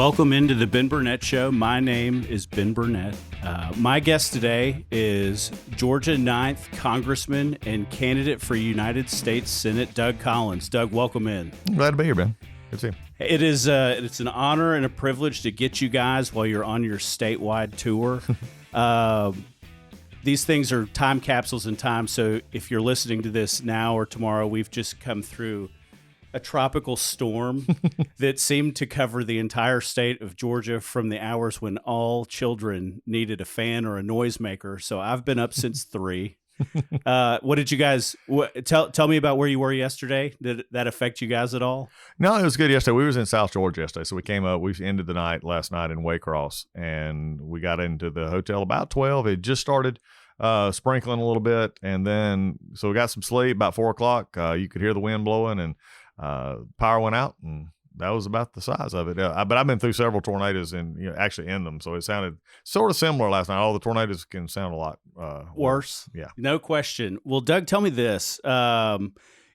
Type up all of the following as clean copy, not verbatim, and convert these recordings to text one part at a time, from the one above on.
Welcome into the Ben Burnett Show. My name is Ben Burnett. My guest today is Georgia 9th Congressman and candidate for United States Senate, Doug Collins. Doug, welcome in. I'm glad to be here, Ben. Good to see you. It is it's an honor and a privilege to get you guys while you're on your statewide tour. These things are time capsules in time, so if you're listening to this now or tomorrow, we've just come through a tropical storm that seemed to cover the entire state of Georgia from the hours when all children needed a fan or a noisemaker. So I've been up since 3. What did you guys tell me about where you were yesterday? Did that affect you guys at all? No, it was good yesterday. We was in South Georgia yesterday, so we came up. We ended the night last night in Waycross, and we got into the hotel about 12. It just started sprinkling a little bit, and then so we got some sleep. About 4 o'clock, you could hear the wind blowing, and power went out, and that was about the size of it. But I've been through several tornadoes and actually in them, so it sounded sort of similar last night. All the tornadoes can sound a lot worse. Yeah, no question. Well, Doug, tell me this: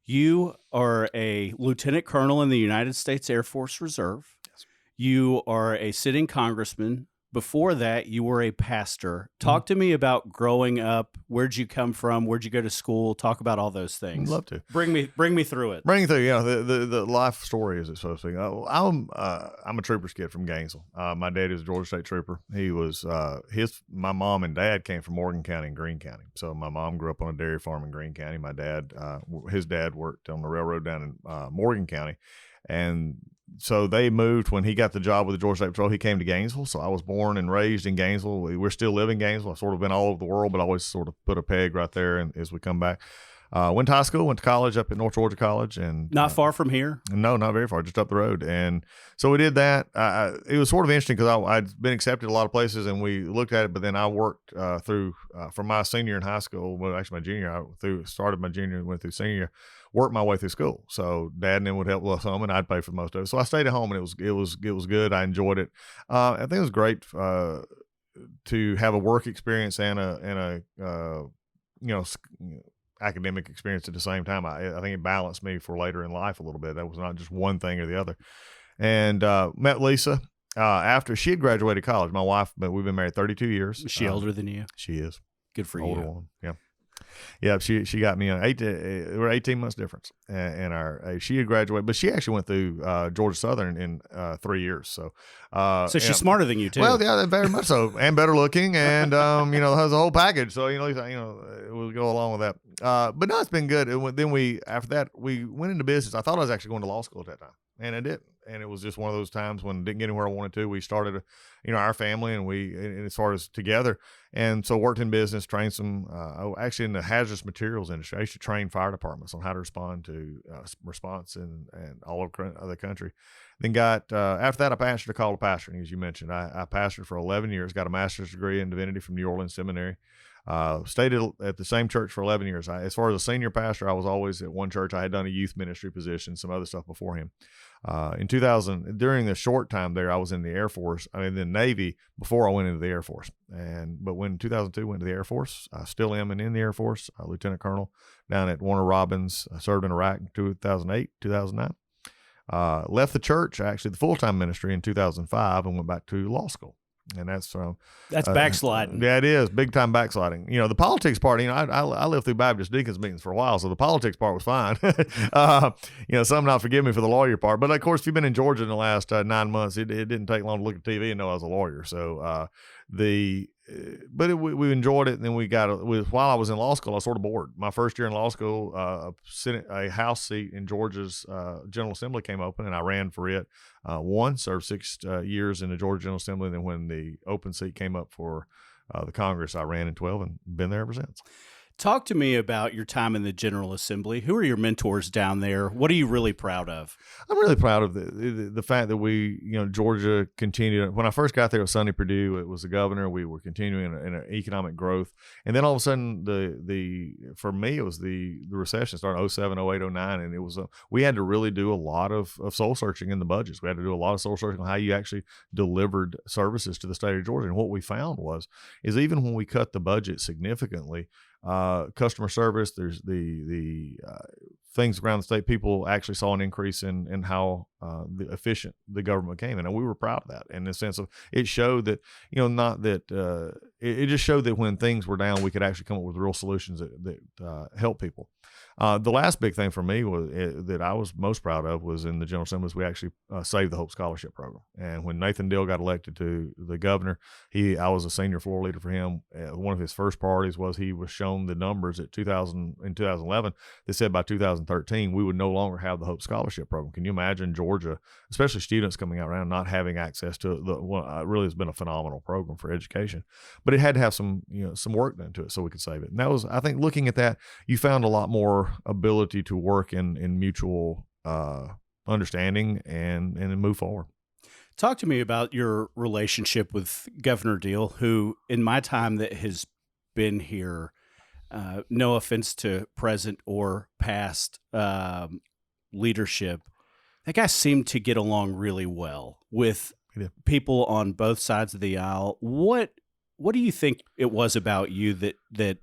you are a lieutenant colonel in the United States Air Force Reserve. Yes. You are a sitting congressman. Before that, you were a pastor. Talk to me about growing up. Where'd you come from? Where'd you go to school? Talk about all those things. I'd love to. Bring me through it. The life story, as it's supposed to be. I'm a trooper's kid from Gainesville. My dad is a Georgia State Trooper. He was my mom and dad came from Morgan County and Greene County. So my mom grew up on a dairy farm in Greene County. My dad, his dad worked on the railroad down in Morgan County, and so they moved when he got the job with the Georgia State Patrol. He came to Gainesville. So I was born and raised in Gainesville. We're still living in Gainesville. I've sort of been all over the world, but I always sort of put a peg right there. And as we come back, went to high school, went to college up at North Georgia College, and not far from here. No, not very far, just up the road. And so we did that. It was sort of interesting because I'd been accepted a lot of places, and we looked at it. But then I worked through from my senior in high school. Well, actually my junior, started my junior and went through senior year. Worked my way through school. So dad and them would help with some, and I'd pay for most of it. So I stayed at home, and it was good. I enjoyed it. I think it was great to have a work experience and a academic experience at the same time. I think it balanced me for later in life a little bit. That was not just one thing or the other. And met Lisa after she had graduated college. My wife, but we've been married 32 years. Is she older than you? She is. Good for older you. Woman. Yeah. Yeah, she got me on we're 18 months difference in our age. She had graduated, but she actually went through Georgia Southern in 3 years. So she's smarter than you too. Well, yeah, very much so, and better looking, and has a whole package. So we'll go along with that. But no, it's been good. And then after that we went into business. I thought I was actually going to law school at that time, and I didn't. And it was just one of those times when I didn't get anywhere I wanted to. We started, our family, and as far as together. And so worked in business, trained some, actually in the hazardous materials industry. I used to train fire departments on how to respond to response and all over the country. Then got, after that, I pastored a call to pastoring, as you mentioned. I pastored for 11 years, got a master's degree in divinity from New Orleans Seminary. Stayed at the same church for 11 years. As far as a senior pastor, I was always at one church. I had done a youth ministry position, some other stuff before him. In 2000, during the short time there, I was in the Air Force. I mean, the Navy before I went into the Air Force. But when 2002 went to the Air Force, I still am in the Air Force, Lieutenant Colonel down at Warner Robins. I served in Iraq in 2008, 2009. Left the church, actually the full-time ministry in 2005, and went back to law school. And that's backsliding. Yeah, it is big time backsliding. The politics part. I lived through Baptist deacons meetings for a while, so the politics part was fine. Some not forgive me for the lawyer part, but of course, if you've been in Georgia in the last 9 months, it didn't take long to look at TV and know I was a lawyer. So we enjoyed it. And then while I was in law school, I was sort of bored. My first year in law school, a House seat in Georgia's General Assembly came open, and I ran for it. Served 6 years in the Georgia General Assembly. And then when the open seat came up for the Congress, I ran in 12 and been there ever since. Talk to me about your time in the General Assembly. Who are your mentors down there? What are you really proud of? I'm really proud of the fact that we, Georgia continued. When I first got there with Sonny Perdue, it was the governor. We were continuing in an economic growth. And then all of a sudden, for me, it was the recession started in 07, 08, 09. And it was, we had to really do a lot of soul searching in the budgets. We had to do a lot of soul searching on how you actually delivered services to the state of Georgia. And what we found is even when we cut the budget significantly, customer service, there's the things around the state, people actually saw an increase in how efficient the government became, and we were proud of that. In the sense of, it showed that, not that it just showed that when things were down, we could actually come up with real solutions that help people. The last big thing for me that I was most proud of was in the General Assembly. We actually saved the Hope Scholarship Program. And when Nathan Deal got elected to the governor, I was a senior floor leader for him. One of his first priorities was he was shown the numbers in 2011 that said by 2013 we would no longer have the Hope Scholarship Program. Can you imagine Georgia, especially students coming out around, not having access to really has been a phenomenal program for education, but it had to have some work done to it so we could save it. And that was, I think, looking at that, you found a lot more ability to work in mutual understanding and move forward. Talk to me about your relationship with Governor Deal, who in my time that has been here, no offense to present or past leadership, that guy seemed to get along really well with people on both sides of the aisle. What do you think it was about you that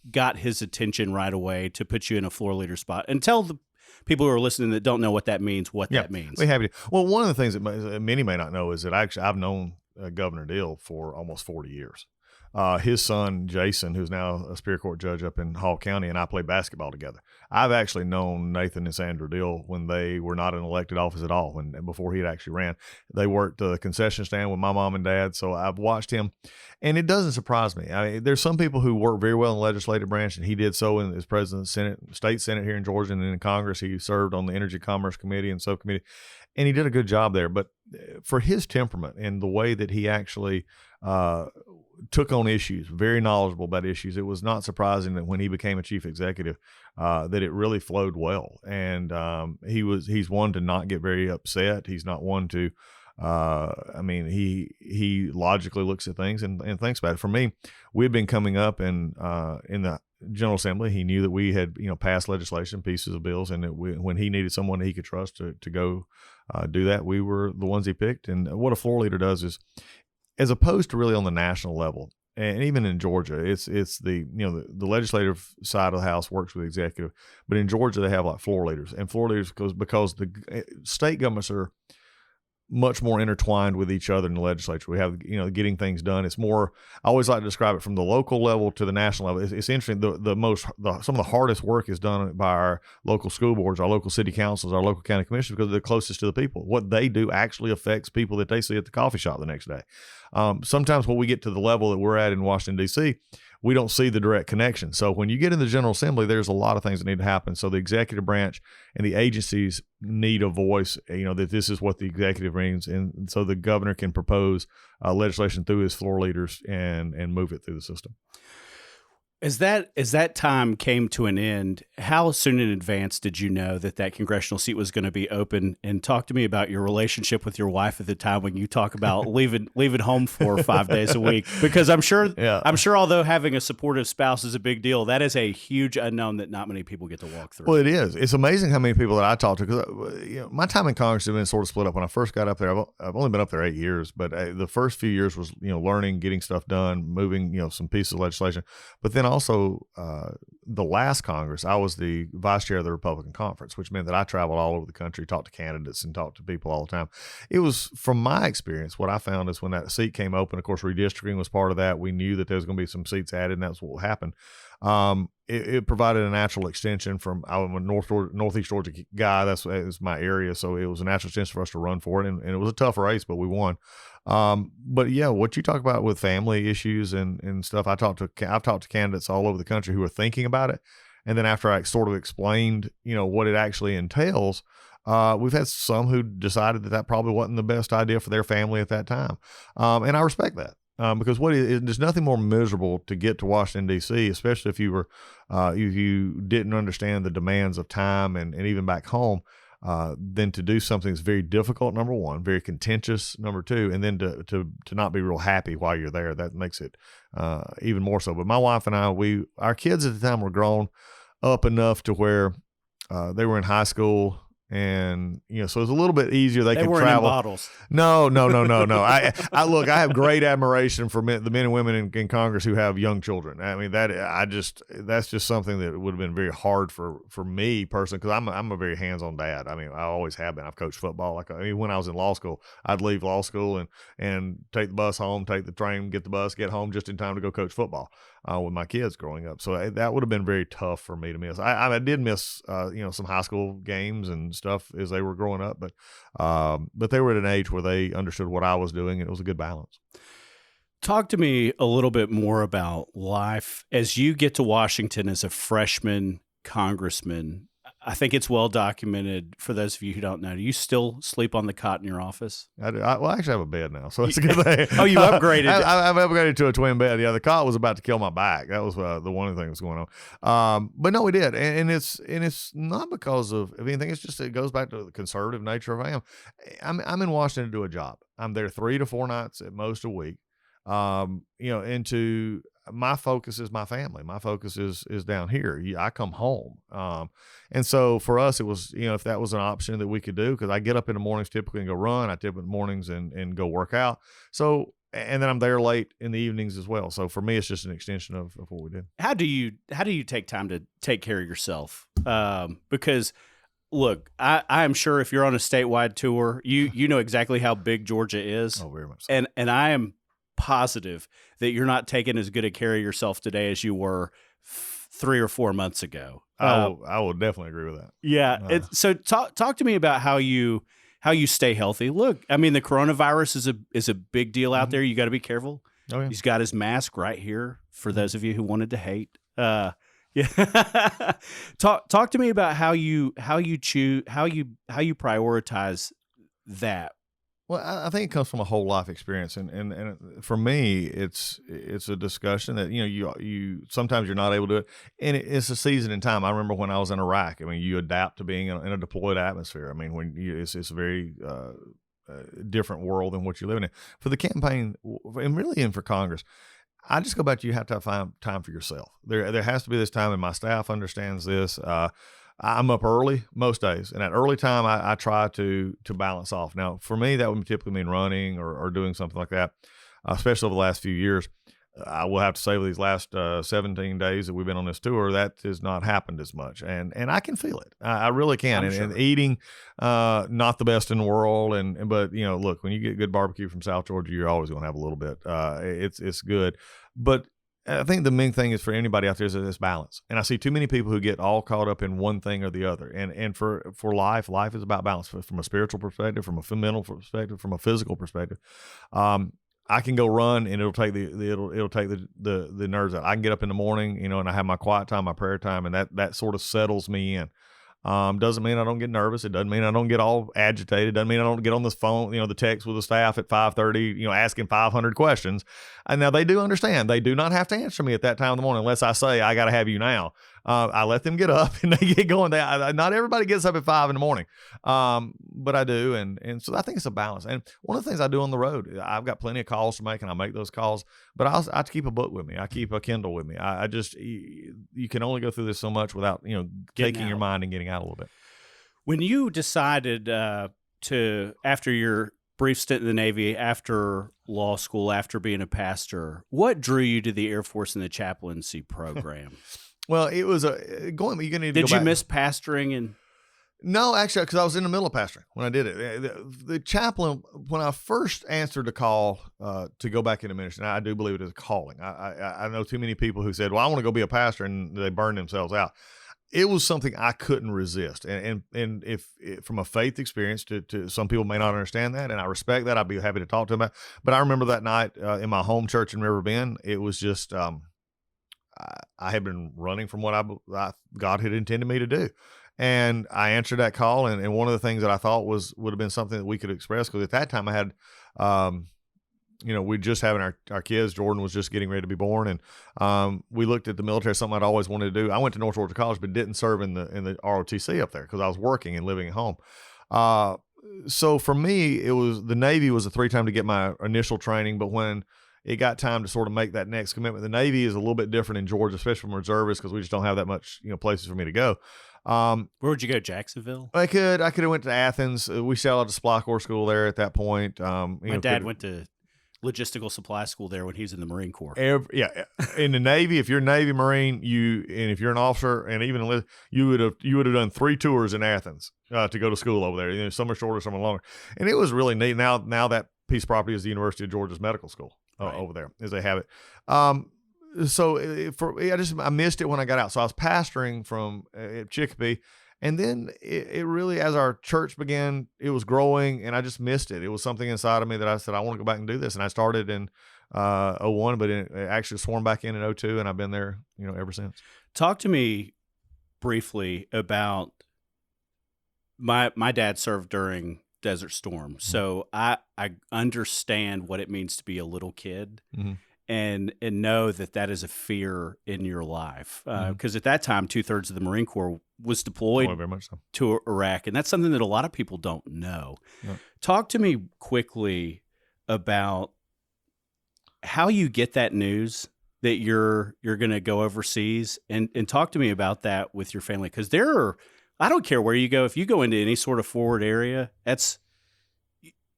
got his attention right away to put you in a floor leader spot? And tell the people who are listening that don't know what that means, that means. We're happy to. Well, one of the things that many may not know is that I've known Governor Deal for almost 40 years. His son, Jason, who's now a Superior Court judge up in Hall County, and I played basketball together. I've actually known Nathan and Sandra Deal when they were not in elected office at all, before he had actually ran. They worked the concession stand with my mom and dad, so I've watched him, and it doesn't surprise me. I mean, there's some people who work very well in the legislative branch, and he did so as president of the Senate, state Senate here in Georgia, and then in Congress. He served on the Energy Commerce Committee and Subcommittee, and he did a good job there. But for his temperament and the way that he actually took on issues, very knowledgeable about issues, it was not surprising that when he became a chief executive, that it really flowed well. And he's one to not get very upset. He's not one to, he logically looks at things and thinks about it. For me, we had been coming up in the General Assembly. He knew that we had passed legislation, pieces of bills, and that when he needed someone that he could trust to go do that, we were the ones he picked. And what a floor leader does is, as opposed to really on the national level, and even in Georgia, it's the the legislative side of the house works with the executive, but in Georgia they have like floor leaders, and floor leaders because the state governments are much more intertwined with each other in the legislature. We have getting things done. It's more, I always like to describe it from the local level to the national level. It's interesting. Some of the hardest work is done by our local school boards, our local city councils, our local county commissioners, because they're closest to the people. What they do actually affects people that they see at the coffee shop the next day. Sometimes when we get to the level that we're at in Washington, D.C., we don't see the direct connection. So when you get in the General Assembly, there's a lot of things that need to happen. So the executive branch and the agencies need a voice, that this is what the executive means. And so the governor can propose legislation through his floor leaders and move it through the system. As that time came to an end, how soon in advance did you know that congressional seat was going to be open? And talk to me about your relationship with your wife at the time when you talk about leaving home 4 or 5 days a week. Because I'm sure, although having a supportive spouse is a big deal, that is a huge unknown that not many people get to walk through. Well, it is. It's amazing how many people that I talk to. Because my time in Congress has been sort of split up. When I first got up there, I've only been up there 8 years, but the first few years was learning, getting stuff done, moving some pieces of legislation, but then also the last Congress, I was the vice chair of the Republican Conference, which meant that I traveled all over the country, talked to candidates and talked to people all the time. It was, from my experience, what I found is when that seat came open, of course, redistricting was part of that. We knew that there was going to be some seats added, and that's what happened. It provided a natural extension from, I'm a Northeast Georgia guy. That's my area. So it was a natural extension for us to run for it. And it was a tough race, but we won. But yeah, what you talk about with family issues and stuff, I've talked to candidates all over the country who are thinking about it. And then after I sort of explained, what it actually entails, we've had some who decided that probably wasn't the best idea for their family at that time. And I respect that. Because there's nothing more miserable to get to Washington, D.C., especially if you didn't understand the demands of time and even back home, than to do something that's very difficult, number one, very contentious, number two, and then to not be real happy while you're there. That makes it even more so. But my wife and I, our kids at the time were grown up enough to where they were in high school. And, so it's a little bit easier. They can weren't travel. In bottles. No. I look, I have great admiration for the men and women in Congress who have young children. I mean, that's just something that would have been very hard for me personally, because I'm a very hands-on dad. I mean, I always have been. I've coached football. When I was in law school, I'd leave law school and take the bus home, take the train, get the bus, get home just in time to go coach football with my kids growing up. So that would have been very tough for me to miss. I did miss, some high school games and stuff as they were growing up, but they were at an age where they understood what I was doing, and it was a good balance. Talk to me a little bit more about life as you get to Washington as a freshman congressman. I think it's well documented for those of you who don't know. Do you still sleep on the cot in your office? I do. I actually have a bed now, so it's a good thing. Oh, you upgraded. I've upgraded to a twin bed. Yeah, the cot was about to kill my back. That was the one thing that was going on. But no, we did, and it's not because of anything. It's just it goes back to the conservative nature of I am. I'm in Washington to do a job. I'm there 3 to 4 nights at most a week. Into my focus is my family. My focus is down here. I come home. And so for us, it was, if that was an option that we could do, because I get up in the mornings typically and go run. I tip in the mornings and go work out. So, and then I'm there late in the evenings as well. So for me, it's just an extension of what we did. How do you take time to take care of yourself? Because look, I am sure if you're on a statewide tour, you know exactly how big Georgia is. Oh, very much so. And I am positive that you're not taking as good a care of yourself today as you were 3 or 4 months ago. I will definitely agree with that. Yeah. So talk to me about how you stay healthy. Look, I mean, the coronavirus is a big deal out there. You got to be careful. Oh, yeah. He's got his mask right here for those of you who wanted to hate. Yeah. Talk to me about how you prioritize that. Well, I think it comes from a whole life experience, and for me, it's a discussion that you sometimes you're not able to do it, and it's a season in time. I remember when I was in Iraq. I mean, you adapt to being in a deployed atmosphere. I mean, it's a very different world than what you're living in. For the campaign, and really, and for Congress, I just go back to you have to find time for yourself. There has to be this time, and my staff understands this. I'm up early most days, and at early time, I try to balance off. Now, for me, that would typically mean running or doing something like that, especially over the last few years. I will have to say with these last 17 days that we've been on this tour, that has not happened as much, and I can feel it. I really can. And eating, not the best in the world, but look, when you get good barbecue from South Georgia, you're always going to have a little bit. It's good, but I think the main thing is for anybody out there is this balance. And I see too many people who get all caught up in one thing or the other. And for life is about balance from a spiritual perspective, from a mental perspective, from a physical perspective. I can go run and it'll take the nerves out. I can get up in the morning, and I have my quiet time, my prayer time, and that sort of settles me in. Doesn't mean I don't get nervous. It doesn't mean I don't get all agitated. Doesn't mean I don't get on this phone, the text with the staff at 5:30, asking 500 questions. And now they do understand. They do not have to answer me at that time in the morning unless I say, I got to have you now. I let them get up and they get going. Not everybody gets up at 5 in the morning, but I do. And so I think it's a balance. And one of the things I do on the road, I've got plenty of calls to make, and I make those calls, but I keep a book with me. I keep a Kindle with me. You can only go through this so much without, taking your mind and getting out a little bit. When you decided after your brief stint in the Navy, after law school, after being a pastor, what drew you to the Air Force and the chaplaincy program? Well, it was going. You're gonna need to Did go you back. miss pastoring? And No, actually, because I was in the middle of pastoring when I did it. The chaplain, when I first answered the call to go back into ministry, and I do believe it is a calling. I know too many people who said, "Well, I want to go be a pastor," and they burn themselves out. It was something I couldn't resist, and if from a faith experience, to some people may not understand that, and I respect that. I'd be happy to talk to them about. But I remember that night in my home church in River Bend, it was just. I had been running from what God had intended me to do. And I answered that call. And one of the things that I thought would have been something that we could express, because at that time I had, we'd just having our kids. Jordan was just getting ready to be born. And we looked at the military, something I'd always wanted to do. I went to North Georgia College, but didn't serve in the ROTC up there because I was working and living at home. So for me, the Navy was a 3 time to get my initial training. But when it got time to sort of make that next commitment. The Navy is a little bit different in Georgia, especially from reservists, because we just don't have that much, places for me to go. Where would you go? Jacksonville? I could have went to Athens. We shot out to Supply Corps School there at that point. My dad went to logistical supply school there when he was in the Marine Corps. In the Navy, if you're a Navy Marine, and if you're an officer, and even you would have done 3 tours in Athens to go to school over there. Some are shorter, some are longer, and it was really neat. Now that piece of property is the University of Georgia's medical school over there, as they have it. I missed it when I got out. So I was pastoring from Chicopee. And then it really, as our church began, it was growing, and I just missed it. It was something inside of me that I said, I want to go back and do this. And I started in 01, but it actually sworn back in 02, and I've been there, ever since. Talk to me briefly about my dad served during Desert Storm. So I understand what it means to be a little kid. Mm-hmm. And know that is a fear in your life. Because at that time, 2/3 of the Marine Corps was deployed very much so. To Iraq. And that's something that a lot of people don't know. Yeah. Talk to me quickly about how you get that news that you're going to go overseas, and talk to me about that with your family. Because I don't care where you go. If you go into any sort of forward area,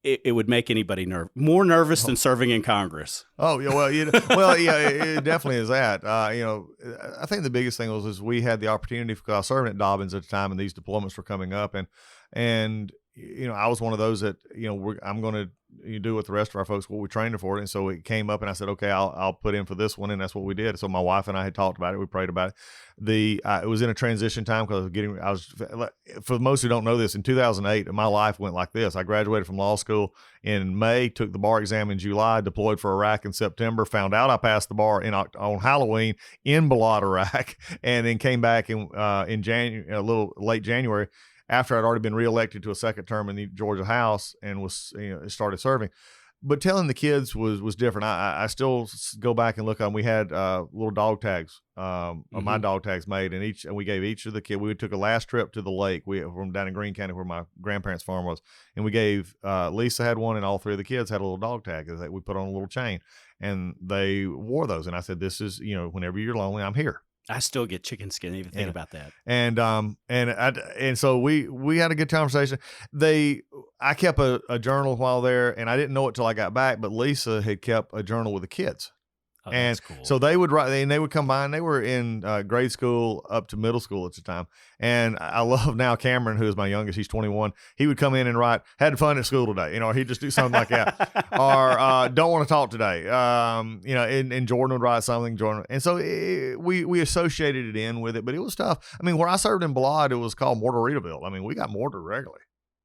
it would make anybody more nervous than serving in Congress. Oh, yeah. Well, it definitely is that. I think the biggest thing was we had the opportunity, because I was serving at Dobbins at the time, and these deployments were coming up, and I was one of those that I'm going to do with the rest of our folks what we trained for it. And so it came up, and I said, okay, I'll put in for this one, and that's what we did. So my wife and I had talked about it. We prayed about it. It was in a transition time, because for most who don't know this, in 2008, my life went like this. I graduated from law school in May, took the bar exam in July, deployed for Iraq in September, found out I passed the bar on Halloween in Balad, Iraq, and then came back in January, a little late January, after I'd already been reelected to a second term in the Georgia House, and was started serving. But telling the kids was different. I still go back and look on. We had little dog tags, my dog tags made, and we gave each of the kids. We took a last trip to the lake. From down in Greene County, where my grandparents' farm was, and we gave Lisa had one, and all 3 of the kids had a little dog tag that we put on a little chain, and they wore those. And I said, "This is whenever you're lonely, I'm here." I still get chicken skin even thinking about that. And so we had a good conversation. I kept a journal while there, and I didn't know it till I got back, but Lisa had kept a journal with the kids. Oh, that's cool. So they would write, and they would come by, and they were in grade school up to middle school at the time. And I love now Cameron, who is my youngest, he's 21. He would come in and write, "Had fun at school today," or he'd just do something like that, or "Don't want to talk today," and Jordan would write something. And so we associated it in with it, but it was tough. I mean, where I served in Balad, it was called Mortaritaville. I mean, we got mortared regularly.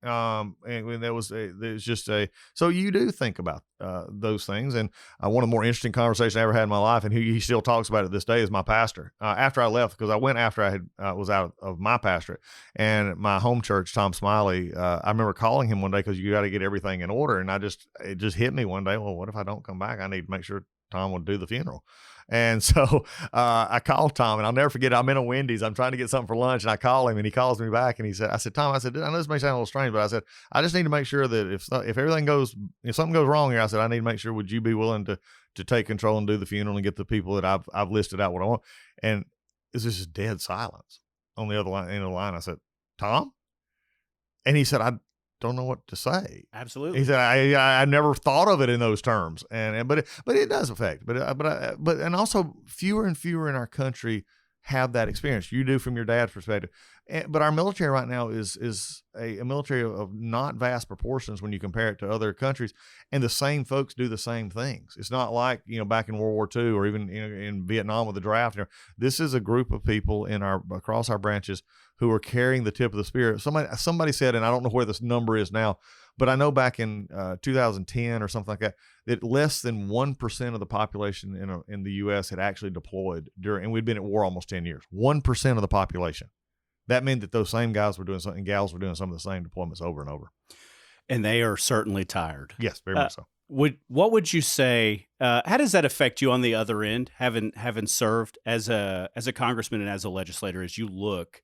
And there's just so you do think about those things. And one of the more interesting conversations I ever had in my life, and he still talks about it this day, is my pastor. After I left, because I went after I had was out of my pastorate, and my home church, Tom Smiley, I remember calling him one day, because you got to get everything in order. And it just hit me one day, well, what if I don't come back? I need to make sure Tom would do the funeral. And so I called Tom, and I'll never forget, I'm in a Wendy's. I'm trying to get something for lunch, and I call him, and he calls me back, and I said, Tom, I know this may sound a little strange, but I said, I just need to make sure that if something goes wrong here, I said, I need to make sure, would you be willing to take control and do the funeral and get the people that I've listed out what I want? And it's just dead silence on the other line, end of the line. I said, Tom? And he said, I don't know what to say. Absolutely. He said, I never thought of it in those terms. But it does affect, but and also fewer and fewer in our country have that experience. You do from your dad's perspective. But our military right now is a military of not vast proportions when you compare it to other countries. And the same folks do the same things. It's not like, back in World War II, or even in Vietnam with the draft. This is a group of people across our branches who are carrying the tip of the spear. Somebody said, and I don't know where this number is now, but I know back in 2010 or something like that less than 1% of the population in the U.S. had actually deployed and we'd been at war almost 10 years. 1% of the population. That meant that those same guys were doing something, and gals were doing some of the same deployments over and over. And they are certainly tired. Yes, very much so. What would you say? How does that affect you on the other end, having served as a congressman and as a legislator, as you look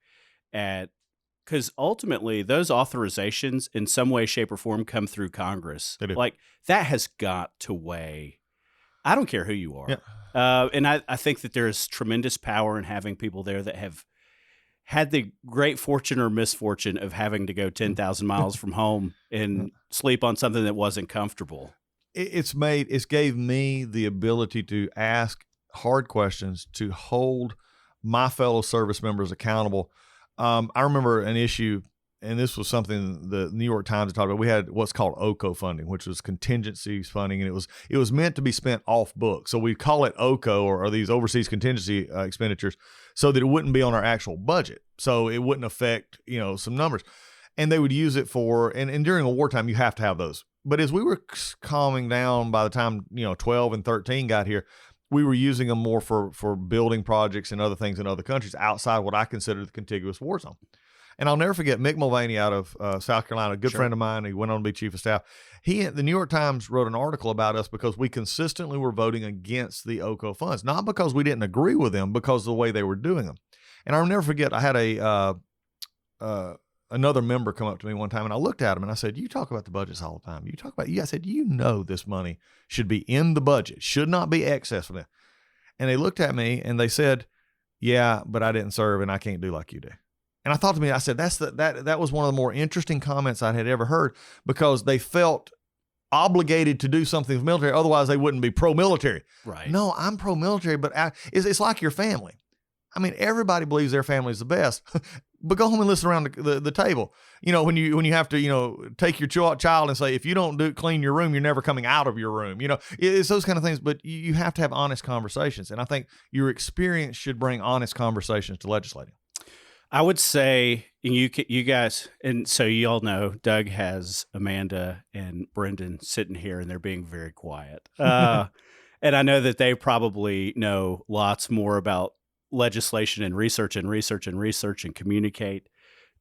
at? Because ultimately, those authorizations in some way, shape, or form come through Congress. They do. Like, that has got to weigh I don't care who you are. Yeah. And I think that there is tremendous power in having people there that have had the great fortune or misfortune of having to go 10,000 miles from home and sleep on something that wasn't comfortable. It's gave me the ability to ask hard questions, to hold my fellow service members accountable. I remember an issue, and this was something the New York Times talked about. We had what's called OCO funding, which was contingency funding, and it was meant to be spent off book. So we call it OCO, or these overseas contingency expenditures, so that it wouldn't be on our actual budget, so it wouldn't affect some numbers. And they would use it for, and during a wartime you have to have those. But as we were calming down, by the time 12 and 13 got here, we were using them more for building projects and other things in other countries outside what I consider the contiguous war zone. And I'll never forget Mick Mulvaney out of South Carolina, a good friend of mine. He went on to be chief of staff. The New York Times wrote an article about us because we consistently were voting against the OCO funds, not because we didn't agree with them, because of the way they were doing them. And I'll never forget, I had another member come up to me one time, and I looked at him and I said, "You talk about the budgets all the time. You talk about," I said, "this money should be in the budget, should not be excess from it." And they looked at me and they said, "Yeah, but I didn't serve and I can't do like you do." And I thought to me, I said, that was one of the more interesting comments I had ever heard, because they felt obligated to do something for military. Otherwise they wouldn't be pro-military. Right. No, I'm pro-military, but it's like your family. I mean, everybody believes their family is the best, but go home and listen around the table. When you have to, take your child and say, if you don't clean your room, you're never coming out of your room. It's those kind of things, but you have to have honest conversations. And I think your experience should bring honest conversations to legislating. I would say you guys, and so you all know, Doug has Amanda and Brendan sitting here, and they're being very quiet. And I know that they probably know lots more about legislation and research and communicate.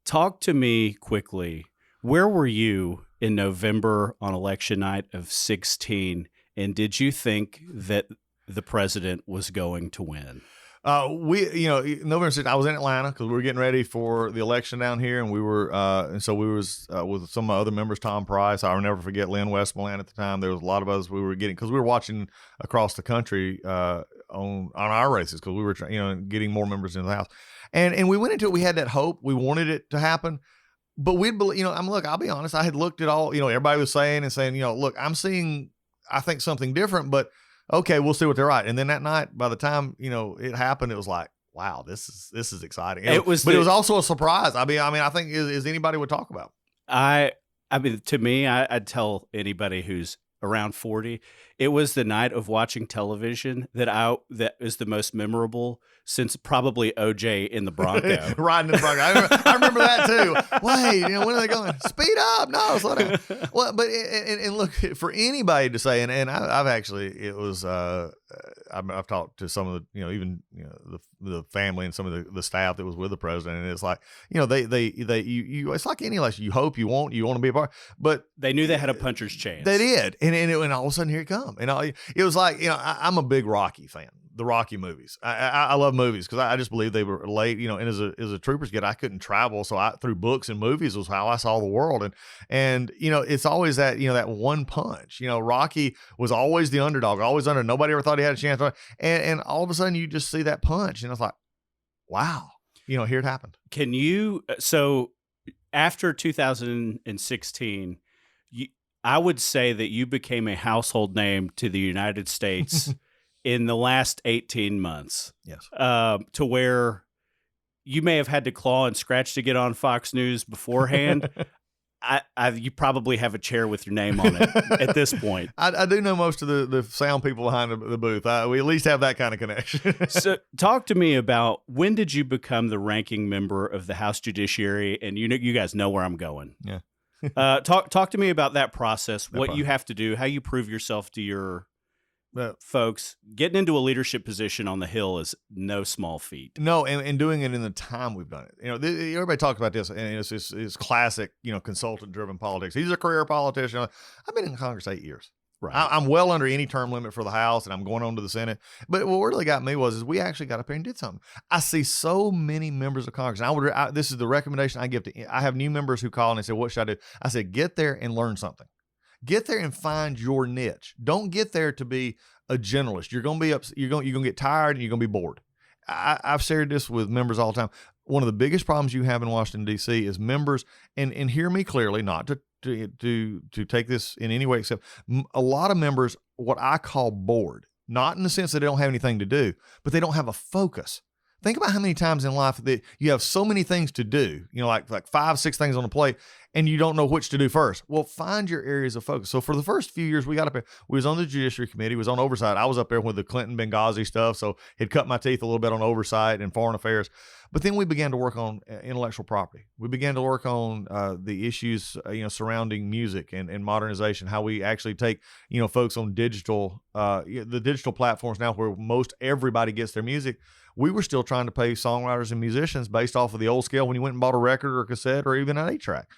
Talk to me quickly. Where were you in November on election night of 16, and did you think that the president was going to win? November 6th, I was in Atlanta because we were getting ready for the election down here, and we were, with some of my other members, Tom Price. I'll never forget Lynn Westmoreland at the time. There was a lot of us we were getting, because we were watching across the country on our races, because we were getting more members into the House, and we went into it. We had that hope. We wanted it to happen, but I'll be honest. I had looked at all, everybody was saying, look, I'm seeing, I think, something different, but okay, we'll see what they're right. And then that night, by the time it happened, it was like, wow, this is exciting. It was also a surprise. I think as anybody would talk about. To me, I'd tell anybody who's around 40, it was the night of watching television that is the most memorable since probably OJ in the Bronco. Riding in the Bronco. I remember that too. Wait, when are they going? Speed up. No, slow down. Well, but, and look, for anybody to say, and I've actually, it was, I've talked to some of the, even, the family and some of the staff that was with the president. And it's like, it's like any election. You hope, you want to be a part, but they knew they had a puncher's chance. They did. And all of a sudden here it come. And it was like, I'm a big Rocky fan. The Rocky movies. I love movies because I just believe they were late, and as a troopers kid, I couldn't travel. So through books and movies was how I saw the world. And it's always that, that one punch, Rocky was always the underdog, always under, nobody ever thought he had a chance. And all of a sudden you just see that punch and it's like, wow, here it happened. So after 2016, I would say that you became a household name to the United States in the last 18 months. Yes. To where you may have had to claw and scratch to get on Fox News beforehand. You probably have a chair with your name on it at this point. I do know most of the sound people behind the booth. We at least have that kind of connection. So talk to me about, when did you become the ranking member of the House Judiciary? And you guys know where I'm going. Yeah. Talk to me about that process, what you have to do, how you prove yourself to your folks. Getting into a leadership position on the Hill is no small feat. No, and doing it in the time we've done it. Everybody talks about this, and it's classic, consultant-driven politics. He's a career politician. I've been in Congress 8 years. Right. I'm well under any term limit for the House, and I'm going on to the Senate. But what really got me is we actually got up here and did something. I see so many members of Congress, and this is the recommendation I give to. I have new members who call and they say, "What should I do?" I said, "Get there and learn something. Get there and find your niche. Don't get there to be a generalist. You're going to be you're going to get tired and you're going to be bored. I've shared this with members all the time. One of the biggest problems you have in Washington, D.C. is members, and hear me clearly, not to take this in any way, except a lot of members, what I call bored, not in the sense that they don't have anything to do, but they don't have a focus. Think about how many times in life that you have so many things to do, like 5, 6 things on the plate, and you don't know which to do first. Well, find your areas of focus. So for the first few years we got up there, we was on the Judiciary Committee, was on oversight. I was up there with the Clinton Benghazi stuff, so it cut my teeth a little bit on oversight and foreign affairs. But then we began to work on intellectual property. We began to work on the issues, surrounding music and modernization, how we actually take, folks on digital, the digital platforms now where most everybody gets their music. We were still trying to pay songwriters and musicians based off of the old scale when you went and bought a record or a cassette or even an 8-track.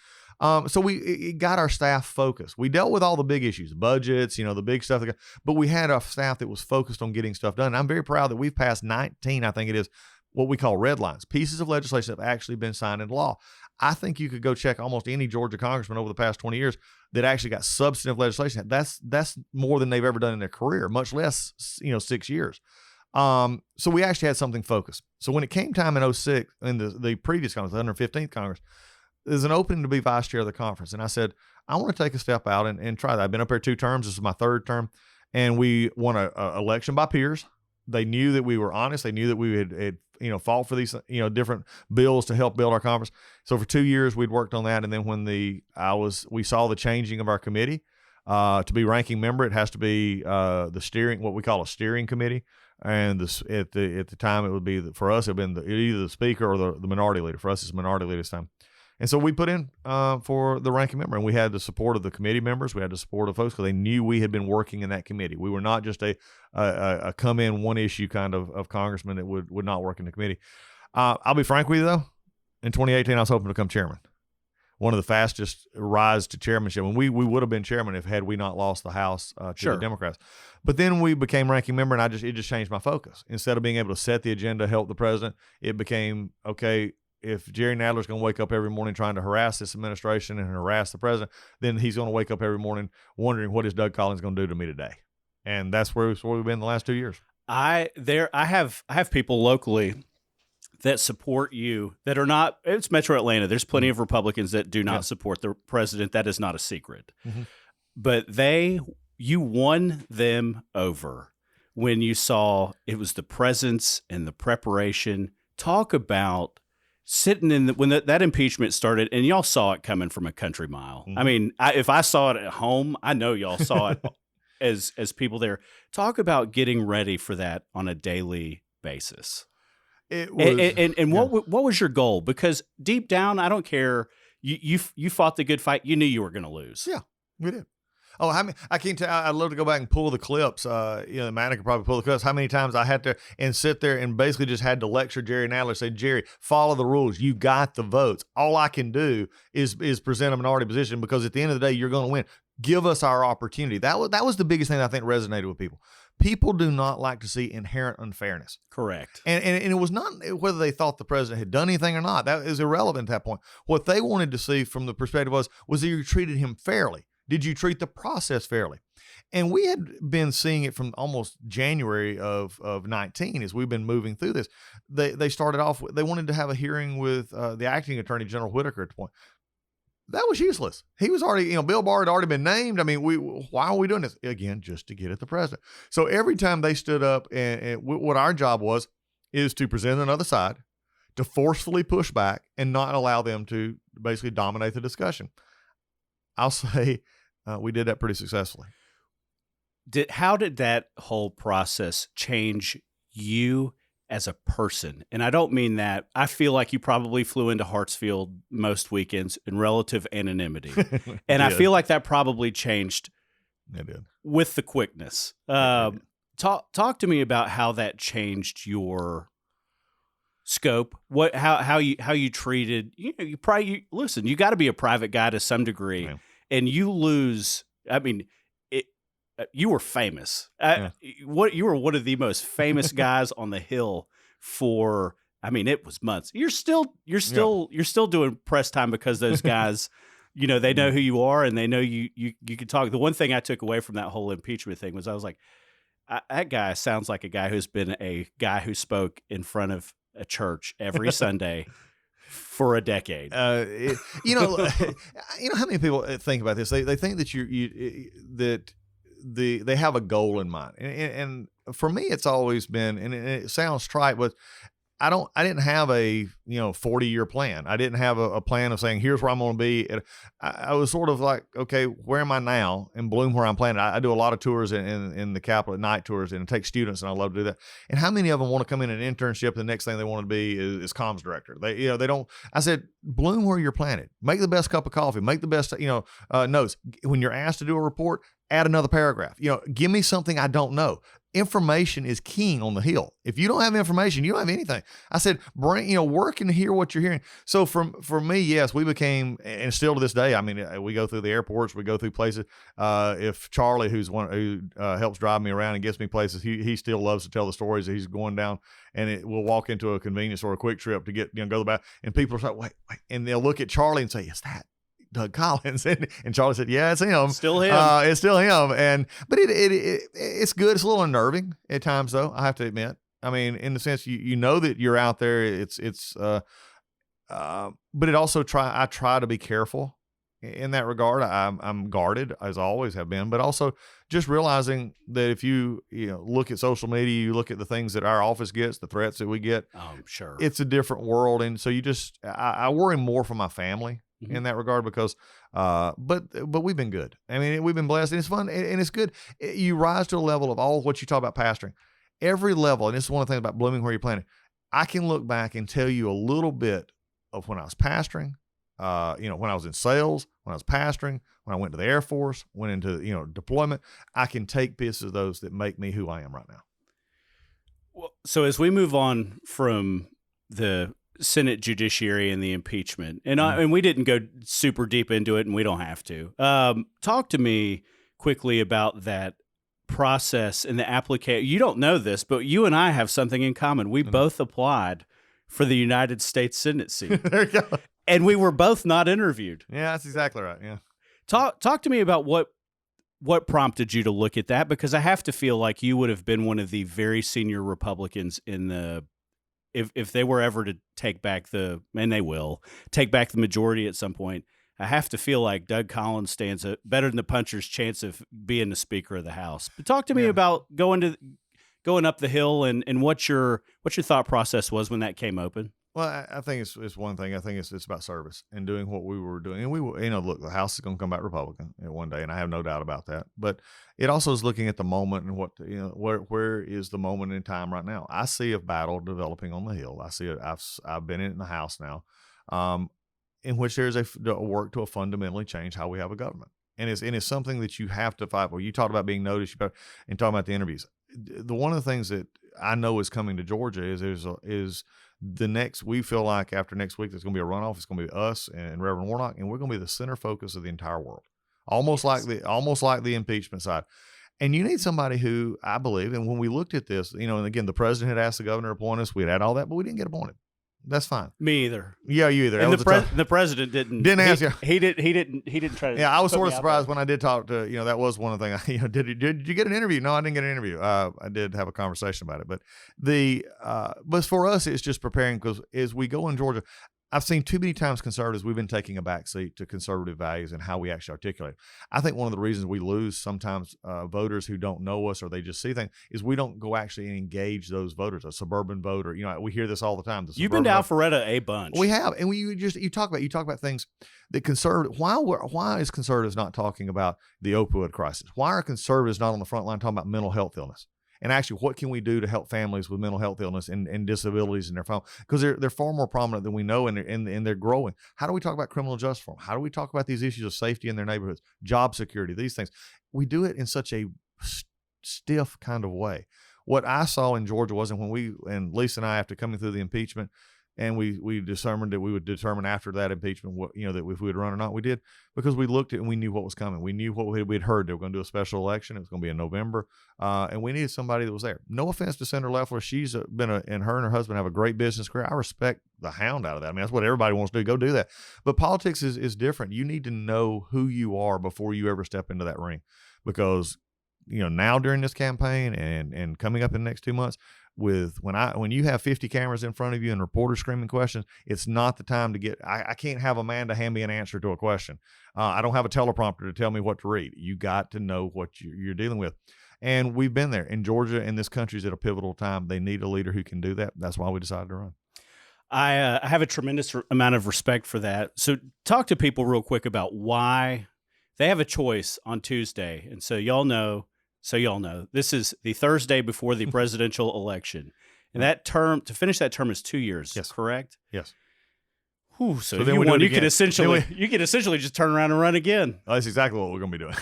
So it got our staff focused. We dealt with all the big issues, budgets, the big stuff, but we had a staff that was focused on getting stuff done. And I'm very proud that we've passed 19, I think it is, what we call red lines, pieces of legislation that have actually been signed into law. I think you could go check almost any Georgia congressman over the past 20 years that actually got substantive legislation. That's more than they've ever done in their career, much less, 6 years. So we actually had something focused. So when it came time in 2006, in the previous Congress, the 115th Congress, there's an opening to be vice chair of the conference. And I said, I want to take a step out and try that. I've been up here 2 terms. This is my 3rd term. And we won an election by peers. They knew that we were honest. They knew that we had fought for these, different bills to help build our conference. So for 2 years, we'd worked on that. And then when we saw the changing of our committee, to be ranking member, it has to be, what we call a steering committee. And at the time, it would be, for us, it would have been either the speaker or the minority leader. For us, it's minority leader this time. And so we put in for the ranking member, and we had the support of the committee members. We had the support of folks because they knew we had been working in that committee. We were not just a come in one issue kind of congressman that would not work in the committee. I'll be frank with you though. In 2018, I was hoping to become chairman. One of the fastest rise to chairmanship, and we would have been chairman had we not lost the House to the Democrats. But then we became ranking member, and it just changed my focus. Instead of being able to set the agenda, help the president, it became, okay, if Jerry Nadler's going to wake up every morning trying to harass this administration and harass the president, then he's going to wake up every morning wondering what is Doug Collins going to do to me today. And that's where we've been the last 2 years. I have people locally that support you that are not, it's Metro Atlanta. There's plenty of Republicans that do not support the president. That is not a secret. Mm-hmm. But you won them over when you saw it was the presence and the preparation. Talk about sitting in when that impeachment started, and y'all saw it coming from a country mile. Mm-hmm. I mean, if I saw it at home, I know y'all saw it as people there. Talk about getting ready for that on a daily basis. It was, what was your goal? Because deep down, I don't care. You fought the good fight. You knew you were going to lose. Yeah, we did. Oh, I can't tell. I'd love to go back and pull the clips. Matt could probably pull the clips. How many times I had to sit there and basically just had to lecture Jerry Nadler, say, Jerry, follow the rules. You got the votes. All I can do is present a minority position because at the end of the day, you're going to win. Give us our opportunity. That was the biggest thing that I think resonated with people. People do not like to see inherent unfairness. Correct. And it was not whether they thought the president had done anything or not. That is irrelevant at that point. What they wanted to see from the perspective was that you treated him fairly. Did you treat the process fairly? And we had been seeing it from almost January of 19 as we've been moving through this. They started off, they wanted to have a hearing with the acting attorney, General Whitaker, at the point. That was useless. He was already, Bill Barr had already been named. I mean, why are we doing this? Again, just to get at the president. So every time they stood up, and what our job was, is to present another side, to forcefully push back, and not allow them to basically dominate the discussion. I'll say we did that pretty successfully. How did that whole process change you as a person? And I don't mean that. I feel like you probably flew into Hartsfield most weekends in relative anonymity. And I feel like that probably changed with the quickness. Talk to me about how that changed your scope. How you treated, listen, you got to be a private guy to some degree. Yeah. And you lose, I mean, you were famous. You were one of the most famous guys on the Hill for, I mean, it was months. You're still doing press time because those guys, they know who you are and they know you can talk. The one thing I took away from that whole impeachment thing was I was like, that guy sounds like a guy who's been a guy who spoke in front of a church every Sunday for a decade. You know how many people think about this? They think that they have a goal in mind, and for me, it's always been, and it sounds trite, but I didn't have a 40-year plan. I didn't have a plan of saying, here's where I'm going to be. I was sort of like, okay, where am I now? And bloom where I'm planning. I do a lot of tours in the Capitol at night tours, and take students, and I love to do that. And how many of them want to come in an internship? The next thing they want to be is comms director. They don't. I said, bloom where you're planted. Make the best cup of coffee. Make the best notes. When you're asked to do a report, add another paragraph. Give me something I don't know. Information is king on the Hill. If you don't have information, you don't have anything. I said, work and hear what you're hearing. So for me, yes, we became, and still to this day, I mean, we go through the airports, we go through places. If Charlie, who helps drive me around and gets me places, he still loves to tell the stories that he's going down, and we'll walk into a convenience or a quick trip to get, go to the back, and people are like, wait, and they'll look at Charlie and say, is that Doug Collins? And Charlie said, yeah, it's him. Still him. It's still him. But it's good. It's a little unnerving at times, though, I have to admit. I mean, in the sense you know that you're out there. But it also I try to be careful in that regard. I'm guarded, as I always have been, but also just realizing that if you look at social media, you look at the things that our office gets, the threats that we get. Oh, sure. It's a different world. And so I worry more for my family in that regard, because but we've been good. I mean, we've been blessed, and it's fun, and it's good. You rise to a level of all what you talk about pastoring, every level. And this is one of the things about blooming where you're planted. I can look back and tell you a little bit of when I was pastoring, when I was in sales, when I was pastoring, when I went to the Air Force, went into deployment. I can take pieces of those that make me who I am right now. Well, so as we move on from the Senate Judiciary and the impeachment, and we didn't go super deep into it, and we don't have to. Talk to me quickly about that process and the application. You don't know this, but you and I have something in common. We both applied for the United States Senate seat. There you go. And we were both not interviewed. Yeah, that's exactly right. Yeah. Talk to me about what prompted you to look at that, because I have to feel like you would have been one of the very senior Republicans in the if they were ever to take back and they will take back the majority at some point. I have to feel like Doug Collins stands better than the puncher's chance of being the Speaker of the House. But talk to me about going up the Hill and what your thought process was when that came open. Well, I think it's one thing. I think it's about service and doing what we were doing. And we were, look, the House is going to come back Republican one day, and I have no doubt about that. But it also is looking at the moment and what, where is the moment in time right now. I see a battle developing on the Hill. I see it. I've been in the House now, in which there's a work to fundamentally change how we have a government. And it's something that you have to fight for. You talked about being noticed, and talking about the interviews. One of the things that I know is coming to Georgia is we feel like after next week there's going to be a runoff. It's going to be us and Reverend Warnock, and we're going to be the center focus of the entire world, almost like the impeachment side. And you need somebody who, I believe, and when we looked at this, and again, the president had asked the governor to appoint us. We had all that, but we didn't get appointed. That's fine. Me either. Yeah, you either. And the president didn't ask you. He didn't try to. Yeah, I was sort of surprised when I did talk to. That was one of the things. Did you get an interview? No, I didn't get an interview. I did have a conversation about it, but for us, it's just preparing, because as we go in Georgia, I've seen too many times conservatives, we've been taking a backseat to conservative values and how we actually articulate. I think one of the reasons we lose sometimes voters who don't know us, or they just see things, is we don't go actually and engage those voters. A suburban voter, we hear this all the time. You've been to Alpharetta a bunch. We have, and you talk about things that conservative. Why is conservatives not talking about the opioid crisis? Why are conservatives not on the front line talking about mental health illness? And actually, what can we do to help families with mental health illness and disabilities in their family? Because they're far more prominent than we know, and they're growing. How do we talk about criminal justice reform? How do we talk about these issues of safety in their neighborhoods, job security, these things? We do it in such a stiff kind of way. What I saw in Georgia wasn't when Lisa and I, after coming through the impeachment, and we determined that we would determine after that impeachment that if we would run or not. We did, because we looked at and we knew what was coming. We knew what we'd heard. They were going to do a special election. It was going to be in November, and we needed somebody that was there. No offense to Senator Loeffler. She's and her husband have a great business career. I respect the hound out of that. I mean, that's what everybody wants to do. Go do that. But politics is different. You need to know who you are before you ever step into that ring, because now during this campaign and coming up in the next 2 months, when you have 50 cameras in front of you and reporters screaming questions, it's not the time to get. I can't have Amanda hand me an answer to a question. I don't have a teleprompter to tell me what to read. You got to know what you're dealing with. And we've been there in Georgia, and this country's at a pivotal time. They need a leader who can do that. That's why we decided to run. I have a tremendous amount of respect for that. So talk to people real quick about why they have a choice on Tuesday. And so y'all know, this is the Thursday before the presidential election. And that term, to finish that term, is 2 years, yes. Correct? Yes. Whew, so if you won, you could essentially just turn around and run again. Oh, that's exactly what we're going to be doing.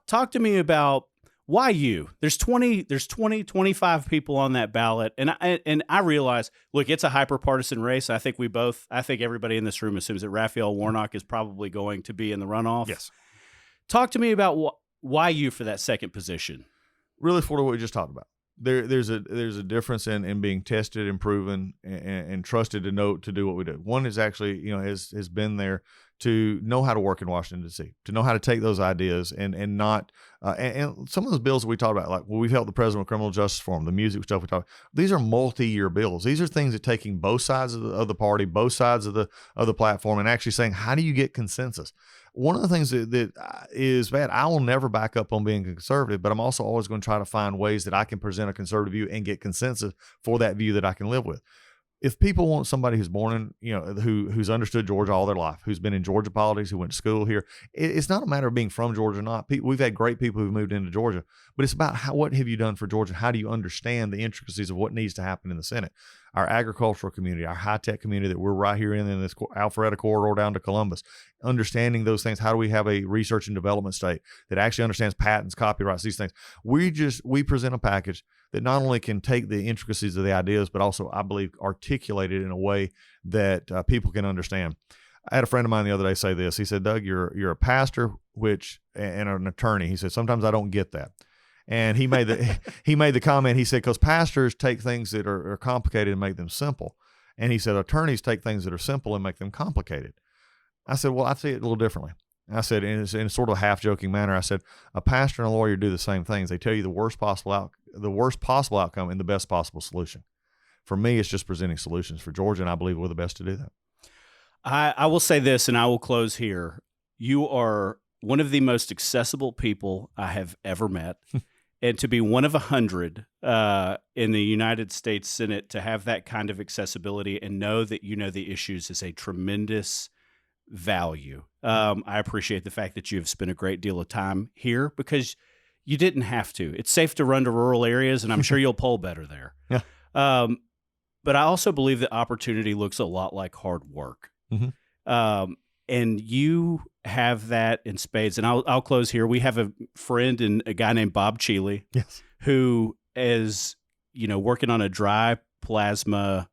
Talk to me about why you. There's 25 people on that ballot, and I realize, look, it's a hyper-partisan race. I think everybody in this room assumes that Raphael Warnock is probably going to be in the runoff. Yes. Talk to me about why you for that second position. Really, for what we just talked about. There's a difference in being tested and proven and trusted to do what we do. One is actually, has been there to know how to work in Washington, D.C., to know how to take those ideas and not and some of those bills that we talked about, like we've helped the president with criminal justice reform, the music stuff we talked about. These are multi-year bills. These are things that taking both sides of the party, both sides of the platform, and actually saying, how do you get consensus? One of the things that is bad, I will never back up on being conservative, but I'm also always going to try to find ways that I can present a conservative view and get consensus for that view that I can live with. If people want somebody who's born in, who's understood Georgia all their life, who's been in Georgia politics, who went to school here, it's not a matter of being from Georgia or not. We've had great people who've moved into Georgia, but it's about what have you done for Georgia? How do you understand the intricacies of what needs to happen in the Senate? Our agricultural community, our high-tech community that we're right here in this Alpharetta corridor down to Columbus, understanding those things. How do we have a research and development state that actually understands patents, copyrights, these things? We present a package that not only can take the intricacies of the ideas, but also, I believe, articulate it in a way that people can understand. I had a friend of mine the other day say this. He said, Doug, you're a pastor and an attorney. He said, sometimes I don't get that. And he made the comment, he said, because pastors take things that are complicated and make them simple. And he said, attorneys take things that are simple and make them complicated. I said, well, I see it a little differently. I said, in sort of a half-joking manner, I said, a pastor and a lawyer do the same things. They tell you the worst possible outcome and the best possible solution. For me, it's just presenting solutions for Georgia, and I believe we're the best to do that. I will say this, and I will close here. You are one of the most accessible people I have ever met. And to be one of 100 in the United States Senate, to have that kind of accessibility and know that you know the issues is a tremendous value. I appreciate the fact that you have spent a great deal of time here because you didn't have to. It's safe to run to rural areas, and I'm sure you'll poll better there. Yeah. But I also believe that opportunity looks a lot like hard work. Mm-hmm. And you have that in spades. And I'll close here. We have a friend and a guy named Bob Cheeley, yes, who is, working on a dry plasma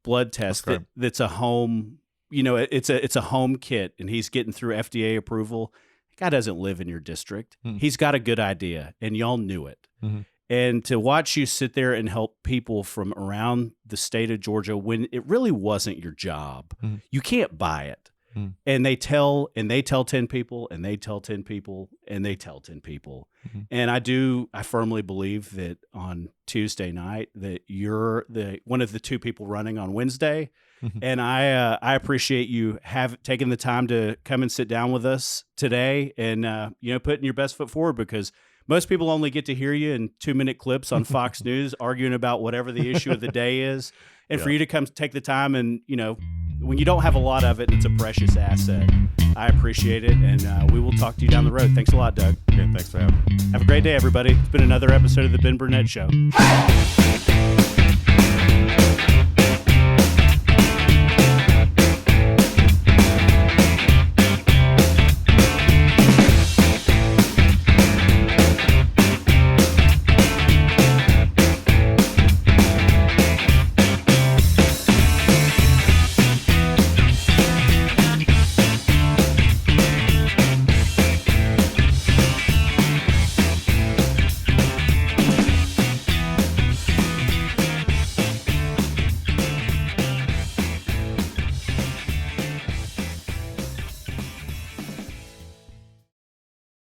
blood test that's a home, it's a home kit, and he's getting through FDA approval. The guy doesn't live in your district. Mm-hmm. He's got a good idea, and y'all knew it. Mm-hmm. And to watch you sit there and help people from around the state of Georgia when it really wasn't your job, mm-hmm. you can't buy it. Mm-hmm. And they tell 10 people, and they tell 10 people, and they tell 10 people. Mm-hmm. And I firmly believe that on Tuesday night that you're one of the two people running on Wednesday. Mm-hmm. And I appreciate you taking the time to come and sit down with us today and putting your best foot forward, because most people only get to hear you in 2-minute clips on Fox News arguing about whatever the issue of the day is. And for you to come take the time and, when you don't have a lot of it, it's a precious asset. I appreciate it. And we will talk to you down the road. Thanks a lot, Doug. Yeah, thanks for having me. Have a great day, everybody. It's been another episode of the Ben Burnett Show.